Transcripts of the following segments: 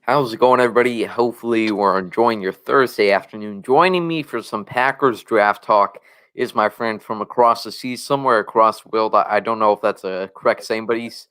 How's it going, everybody? Hopefully, we're enjoying your Thursday afternoon. Joining me for some Packers draft talk is my friend from across the sea, somewhere across the world. I don't know if that's a correct saying, but he's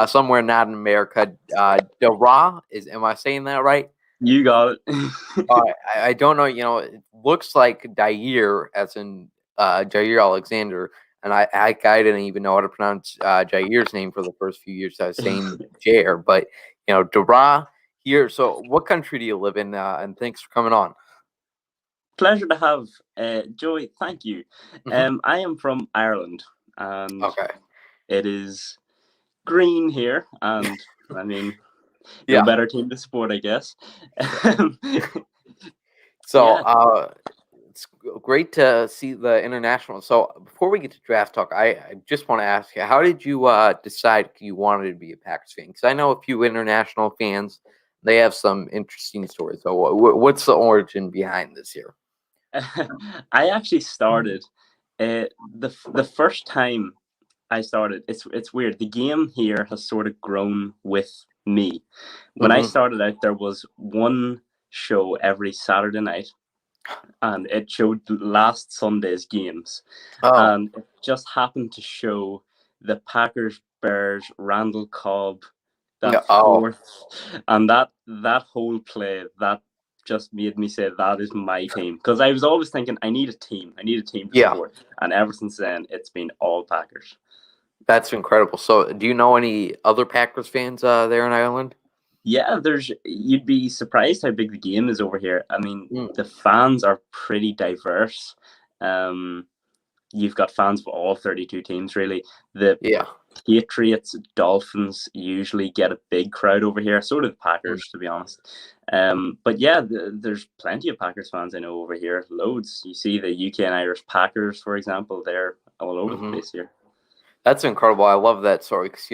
somewhere not in America. Dara, am I saying that right? You got it. I don't know. It looks like Daire, as in Jair Alexander, and I didn't even know how to pronounce Jair's name for the first few years. I was saying Jair, but Dara here. So, what country do you live in? And thanks for coming on. Pleasure to have Joey. Thank you. Hmm. I am from Ireland, and Okay. it is green here. And I mean, no Yeah. better team to support, I guess. So, Yeah, it's great to see the international. So, before we get to draft talk, I just want to ask you, how did you decide you wanted to be a Packers fan? Because I know a few international fans, they have some interesting stories. So, what's the origin behind this here? I actually started the first time I started. It's weird. The game here has sort of grown with me. When I Hmm. started out, there was one show every Saturday night, and it showed last Sunday's games, Oh, and it just happened to show the Packers Bears Randall Cobb, yeah. that Oh, fourth, and that whole play that just made me say that is my team, because I was always thinking I need a team to yeah. support, and ever since then it's been all Packers. That's incredible. So, do you know any other Packers fans there in Ireland? Yeah, you'd be surprised how big the game is over here. I mean, Mm, the fans are pretty diverse. Um, you've got fans of all 32 teams, really. The yeah. Patriots, Dolphins usually get a big crowd over here. So do the Mm. Packers, to be honest. But yeah, there's plenty of Packers fans I know over here. Loads. You see the UK and Irish Packers, for example, they're all over the Hmm. place here. That's incredible. I love that story because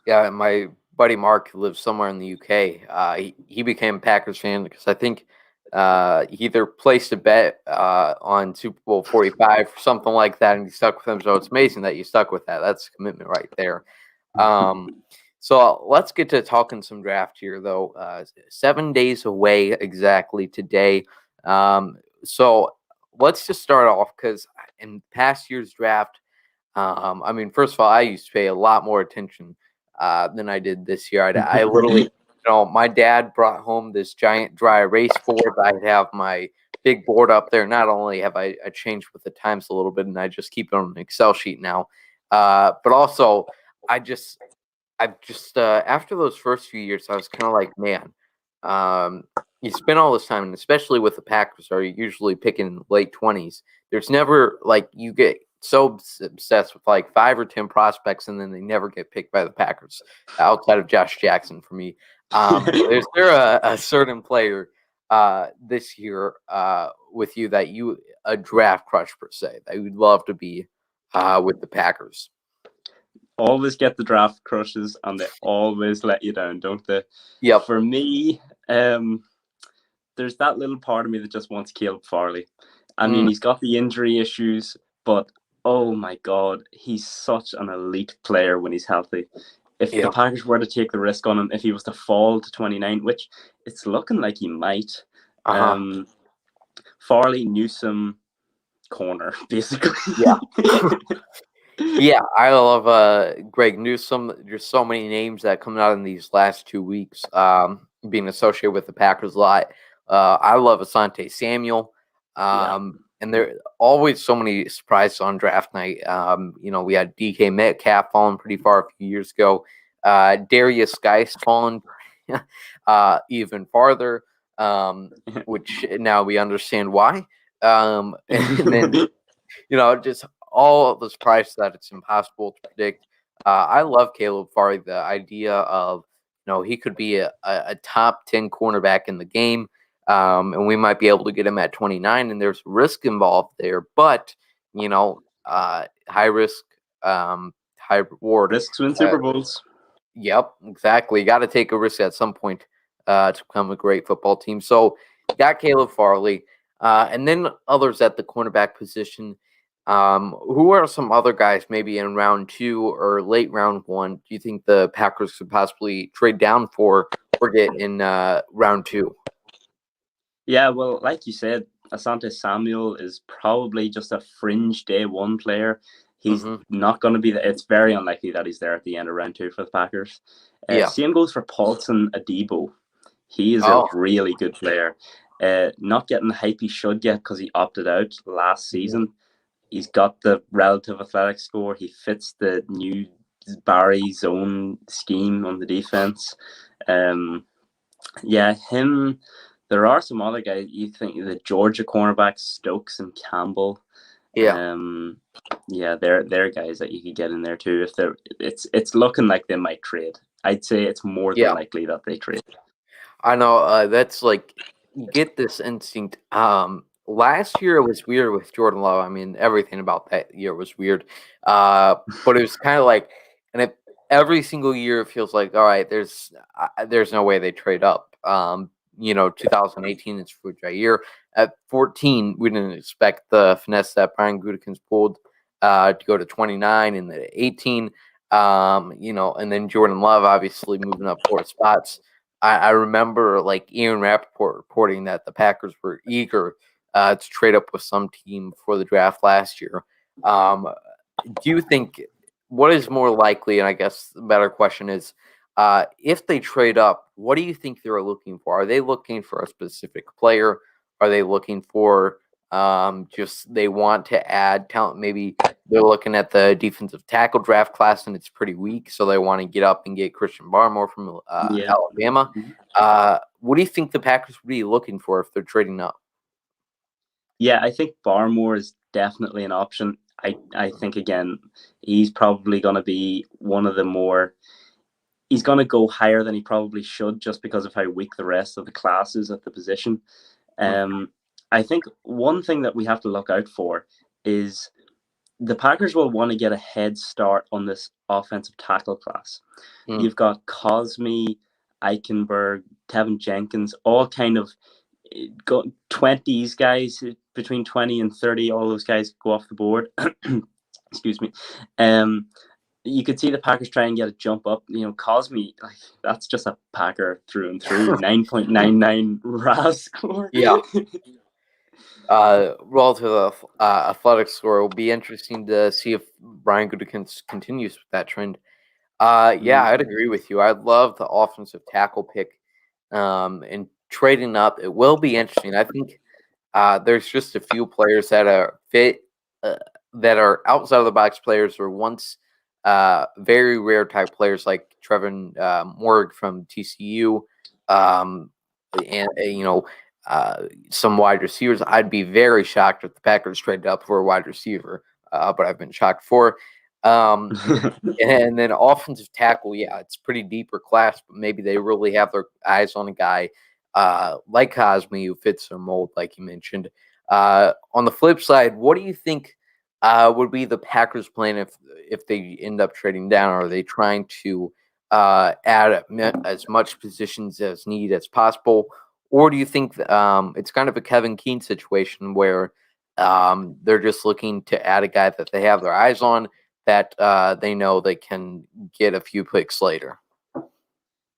yeah, my buddy Mark who lives somewhere in the UK. He became a Packers fan because I think he either placed a bet on Super Bowl 45 or something like that, and he stuck with him. So it's amazing that you stuck with that. That's commitment right there. Um, so let's get to talking some draft here, though. 7 days away exactly today. So let's just start off because in past year's draft. I mean, first of all, I used to pay a lot more attention than I did this year. I literally, my dad brought home this giant dry erase board. I'd have my big board up there. Not only have I changed with the times a little bit, and I just keep it on an Excel sheet now, but also I just, I've just after those first few years, I was kind of like, man, um, you spend all this time, and especially with the Packers, are usually picking late 20s. There's never like you get so obsessed with like 5 or 10 prospects, and then they never get picked by the Packers outside of Josh Jackson for me. Is there a certain player this year with you that you a draft crush per se that you'd love to be with the Packers? Always get the draft crushes, and they always let you down, don't they? Yep. For me, there's that little part of me that just wants Caleb Farley. I mean, Mm, he's got the injury issues, but oh my God, he's such an elite player when he's healthy. If the yeah. Packers were to take the risk on him, if he was to fall to 29, which it's looking like he might, Uh huh. um, Farley, Newsom, corner, basically. Yeah. Yeah, I love Greg Newsom. There's so many names that come out in these last 2 weeks, being associated with the Packers a lot. I love Asante Samuel. Yeah. And there are always so many surprises on draft night. We had DK Metcalf falling pretty far a few years ago. Darius Geis falling even farther, which now we understand why. And then just all of those prices that it's impossible to predict. I love Caleb Farley. The idea of he could be a top 10 cornerback in the game, and we might be able to get him at 29. And there's risk involved there, but high risk, high reward. Risks win Uh, Super Bowls. Yep, exactly. Got to take a risk at some point to become a great football team. So, got Caleb Farley, and then others at the cornerback position. Who are some other guys, maybe in round 2 or late round 1? Do you think the Packers could possibly trade down for, forget in round 2. Yeah, well, like you said, Asante Samuel is probably just a fringe day one player. He's Hmm. not going to be there. It's very unlikely that he's there at the end of round 2 for the Packers. Yeah. Same goes for Paulson Adebo. He is a Oh. really good player. Not getting the hype he should get because he opted out last season. He's got the relative athletic score. He fits the new Barry zone scheme on the defense. Yeah, him. There are some other guys. You think the Georgia cornerbacks, Stokes and Campbell. Yeah. Yeah, they're guys that you could get in there too. If they're, it's looking like they might trade. I'd say it's more than Yeah. likely that they trade. I know. That's like you get this instinct. Last year it was weird with Jordan Love. I mean, everything about that year was weird. But it was kind of like, and every single year it feels like, all right, there's no way they trade up. 2018 is for Jair. At 14, we didn't expect the finesse that Brian Gutekunst pulled to go to 29 and the 18. And then Jordan Love obviously moving up 4 spots. I remember like Ian Rappaport reporting that the Packers were eager to trade up with some team for the draft last year. Do you think what is more likely? And I guess the better question is, if they trade up, what do you think they're looking for? Are they looking for a specific player? Are they looking for just they want to add talent? Maybe they're looking at the defensive tackle draft class and it's pretty weak, so they want to get up and get Christian Barmore from Yeah. Alabama. What do you think the Packers would be looking for if they're trading up? Yeah, I think Barmore is definitely an option. I think again, he's probably going to be one of the more. He's going to go higher than he probably should just because of how weak the rest of the class is at the position. Mm, I think one thing that we have to look out for is the Packers will want to get a head start on this offensive tackle class. mm, You've got Cosme, Eichenberg, Tevin Jenkins, all kind of 20s guys, between 20 and 30, all those guys go off the board. Excuse me. You could see the Packers try and get a jump up. Cosme, like that's just a Packer through and through. 9.99 RAS score. yeah. Relative athletic score, it will be interesting to see if Brian Gutekunst continues with that trend. Yeah, I'd agree with you. I'd love the offensive tackle pick. And trading up, it will be interesting. I think there's just a few players that are fit, that are outside of the box players, or once very rare type players like Trevin Morg from TCU, and some wide receivers. I'd be very shocked if the Packers traded up for a wide receiver, but I've been shocked for. Um, and then offensive tackle, yeah, it's pretty deeper class, but maybe they really have their eyes on a guy like Cosme who fits their mold, like you mentioned. On the flip side, what do you think would be the Packers' plan if they end up trading down? Are they trying to add as much positions as needed as possible, or do you think it's kind of a Kevin Keane situation where they're just looking to add a guy that they have their eyes on, that they know they can get a few picks later?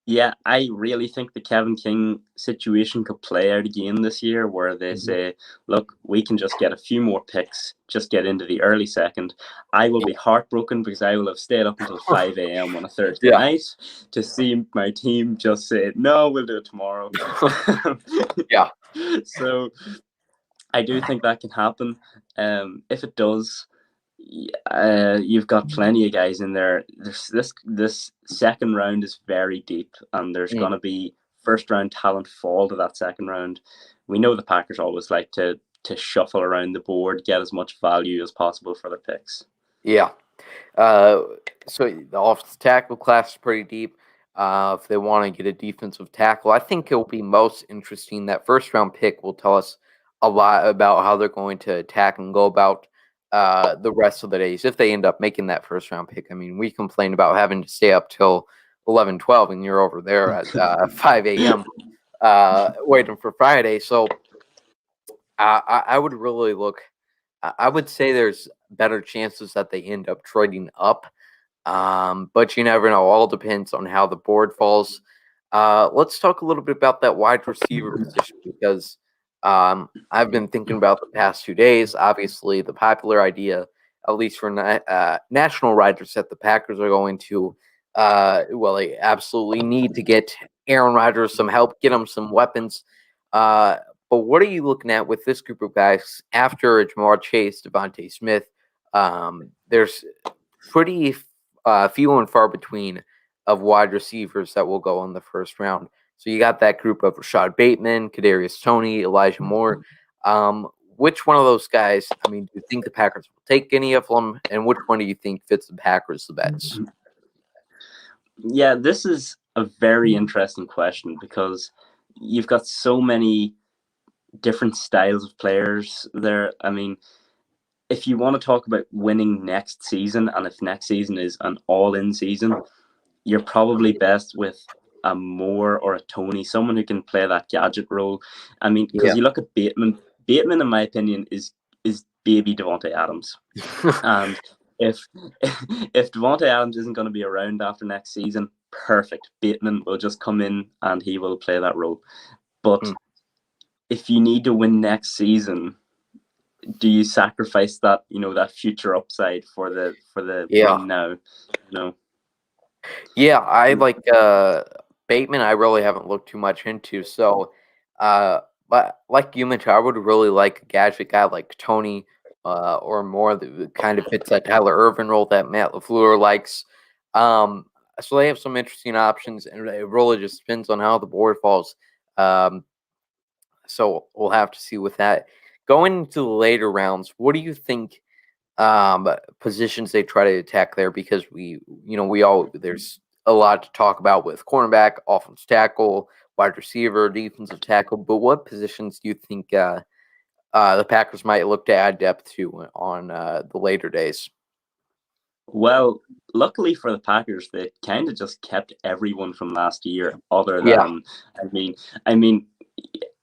Yeah, I really think the Kevin King situation could play out again this year where they Mhm. say, look, we can just get a few more picks, just get into the early second. I will be heartbroken because I will have stayed up until 5 a.m. on a Thursday Yeah. night to see my team just say, no, we'll do it tomorrow. Yeah. So I do think that can happen. If it does, you've got plenty of guys in there. This second round is very deep, and there's Mm. going to be first round talent fall to that second round. We know the Packers always like to shuffle around the board, get as much value as possible for their picks. Yeah. Uh, so the offensive tackle class is pretty deep. If they want to get a defensive tackle, I think it will be most interesting. That first round pick will tell us a lot about how they're going to attack and go about the rest of the days if they end up making that first round pick. I mean, we complain about having to stay up till 11, 12, and you're over there at 5 a.m. Waiting for Friday. So I would really look. I would say there's better chances that they end up trading up, but you never know. All depends on how the board falls. Let's talk a little bit about that wide receiver position because I've been thinking about the past 2 days. Obviously, the popular idea, at least for national writers, that the Packers are going to, they absolutely need to get Aaron Rodgers some help, get him some weapons. But what are you looking at with this group of guys after Jamar Chase, Devontae Smith? There's pretty few and far between of wide receivers that will go in the first round. So you got that group of Rashad Bateman, Kadarius Toney, Elijah Moore. Which one of those guys, I mean, do you think the Packers will take any of them? And which one do you think fits the Packers the best? Yeah, this is a very interesting question because you've got so many different styles of players there. I mean, if you want to talk about winning next season, and if next season is an all-in season, you're probably best with a Moore or a Toney, someone who can play that gadget role. I mean, because you look at Bateman. Bateman, in my opinion, is baby Devontae Adams, and if Devontae Adams isn't going to be around after next season, perfect. Bateman will just come in and he will play that role. But if you need to win next season, do you sacrifice that that future upside for the win now? No. Yeah, I like Bateman. I really haven't looked too much into. So, but like you mentioned, I would really like a gadget guy like Toney, or more that kind of fits that Tyler Ervin role that Matt LaFleur likes. So they have some interesting options, and it really just depends on how the board falls. So we'll have to see with that. Going into the later rounds, what do you think positions they try to attack there? Because there's a lot to talk about with cornerback, offensive tackle, wide receiver, defensive tackle. But what positions do you think the Packers might look to add depth to on the later days? Well, luckily for the Packers, they kind of just kept everyone from last year. Other than,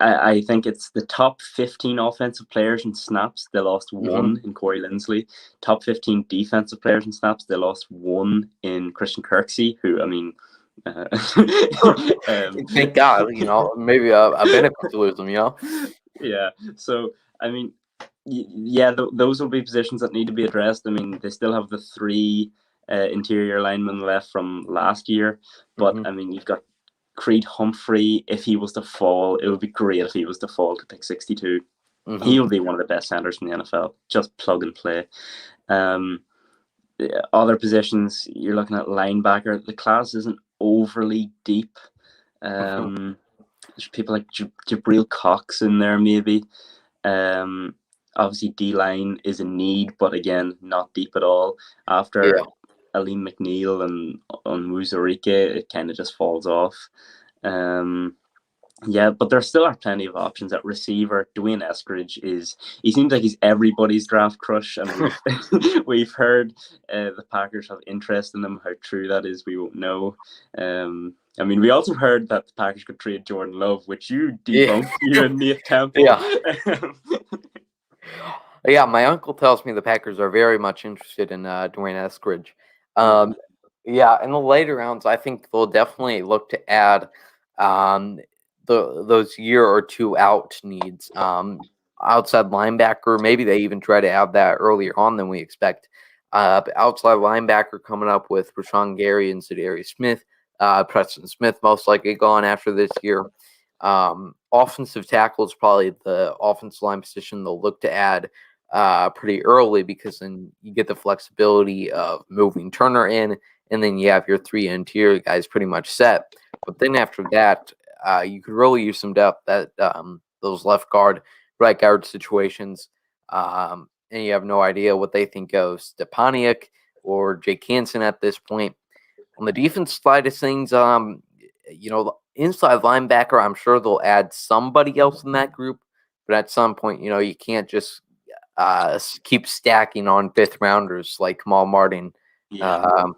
I think it's the top 15 offensive players in snaps. They lost one in Corey Linsley. Top 15 defensive players in snaps. They lost one in Christian Kirksey, who, I mean, thank God, maybe a benefit to lose them, Yeah. So, I mean, yeah, those will be positions that need to be addressed. I mean, they still have the three interior linemen left from last year, but I mean, you've got Creed Humphrey. If he was to fall, it would be great if he was to fall to pick 62. He will be one of the best centers in the NFL. Just plug and play. Other positions, you're looking at linebacker. The class isn't overly deep. There's people like Jabril Cox in there, maybe. Obviously, D-line is a need, but again, not deep at all. After Aleem McNeil and Onwuzurike, it kind of just falls off. But there still are plenty of options at receiver. Dwayne Eskridge he seems like he's everybody's draft crush, and we've heard the Packers have interest in him. How true that is, we won't know. I mean, we also heard that the Packers could trade Jordan Love, which you debunked, you and Nate Temple. Yeah, my uncle tells me the Packers are very much interested in Dwayne Eskridge. In the later rounds, I think they'll definitely look to add those year or two out needs. Outside linebacker, maybe they even try to add that earlier on than we expect. Outside linebacker coming up with Rashawn Gary and Zadarius Smith. Preston Smith most likely gone after this year. Offensive tackle is probably the offensive line position they'll look to add pretty early, because then you get the flexibility of moving Turner in, and then you have your three interior guys pretty much set. But then after that, you could really use some depth at those left guard, right guard situations. And you have no idea what they think of Stepaniak or Jake Hansen at this point. On the defense side of things, inside linebacker, I'm sure they'll add somebody else in that group. But at some point, you can't just keep stacking on fifth rounders like Kamal Martin and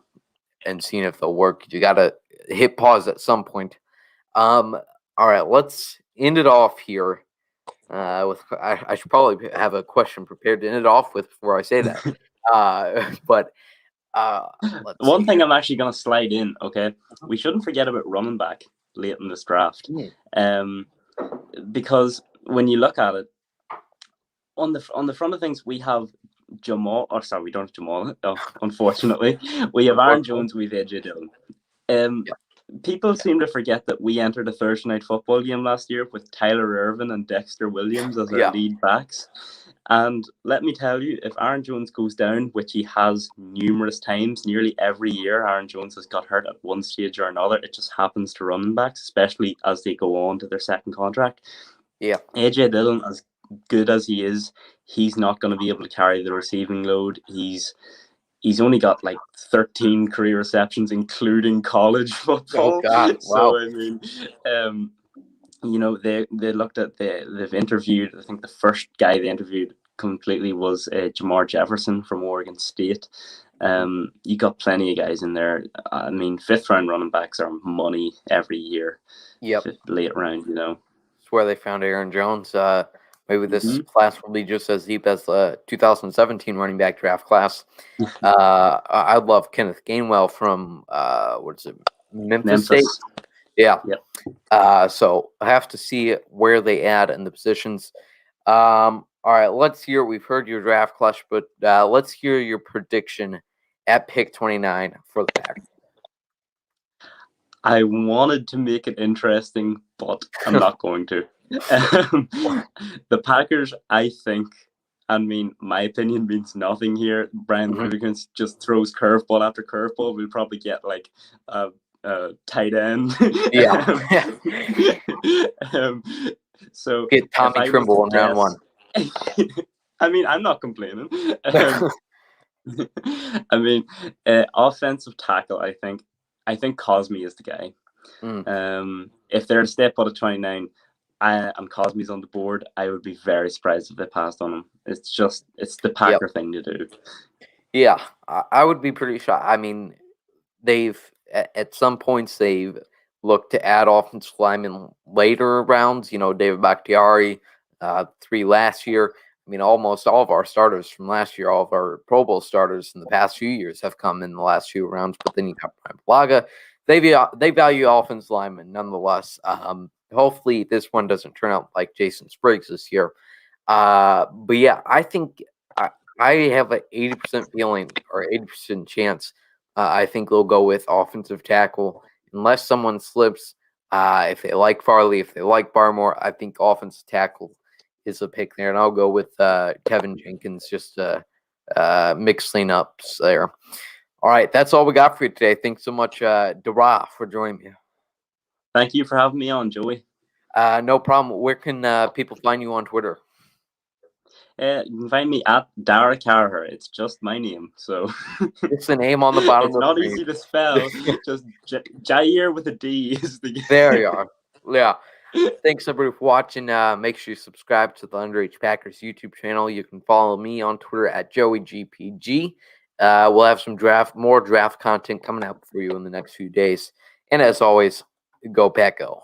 seeing if they'll work. You got to hit pause at some point. All right, let's end it off here. I should probably have a question prepared to end it off with before I say that. But one thing I'm actually going to slide in, okay? We shouldn't forget about running back. late in this draft. Mm. Because when you look at it, on the front of things, we have Jamal. Or sorry, we don't have Jamal. Oh, unfortunately, we have Aaron Jones. We have AJ Dillon. People seem to forget that we entered a Thursday night football game last year with Tyler Irvin and Dexter Williams as our lead backs. And let me tell you, if Aaron Jones goes down, which he has numerous times, nearly every year, Aaron Jones has got hurt at one stage or another. It just happens to running backs, especially as they go on to their second contract. Yeah. AJ Dillon, as good as he is, he's not going to be able to carry the receiving load. He's only got like 13 career receptions, including college football. Oh God! Wow. So I mean, they looked at they've interviewed. I think the first guy they interviewed completely was Jamar Jefferson from Oregon State. You got plenty of guys in there. I mean, 5th round running backs are money every year. Yep. Late round, It's where they found Aaron Jones. Maybe this class will be just as deep as the 2017 running back draft class. I love Kenneth Gainwell from Memphis State. Yeah. Yep. So I have to see where they add in the positions. All right, let's hear. We've heard your draft clash, but let's hear your prediction at pick 29 for the Packers. I wanted to make it interesting, but I'm not going to. The Packers, I think, I mean, my opinion means nothing here. Brian Gutekunst just throws curveball after curveball. We'll probably get like a tight end. Yeah. So get Tommy Trimble in round 1. I mean, I'm not complaining. I mean, offensive tackle, I think Cosme is the guy. If they're to step out of 29 and Cosme's on the board, I would be very surprised if they passed on him. It's the Packer thing to do. Yeah, I would be pretty shocked. I mean, at some points they've looked to add offensive linemen later rounds. David Bakhtiari, 3 last year. I mean, almost all of our starters from last year, all of our Pro Bowl starters in the past few years have come in the last few rounds. But then you got Brian Bulaga. They value offensive linemen nonetheless. Hopefully this one doesn't turn out like Jason Spriggs this year. But yeah, I think I have an 80% feeling or 80% chance. I think they'll go with offensive tackle unless someone slips. If they like Farley, if they like Barmore, I think offensive tackle is a pick there, and I'll go with Kevin Jenkins, just mixing ups there. All right, that's all we got for you today. Thanks so much, Daire, for joining me. Thank you for having me on, Joey. No problem. Where can people find you on Twitter? You can find me at Daire Carragher. It's just my name, so it's the name on the bottom. It's not easy to spell. Just Jair with a D is the. There you are. Yeah. Thanks everybody for watching. Make sure you subscribe to the Underage Packers YouTube channel. You can follow me on Twitter at JoeyGPG. We'll have some more draft content coming out for you in the next few days. And as always, go Pack Go.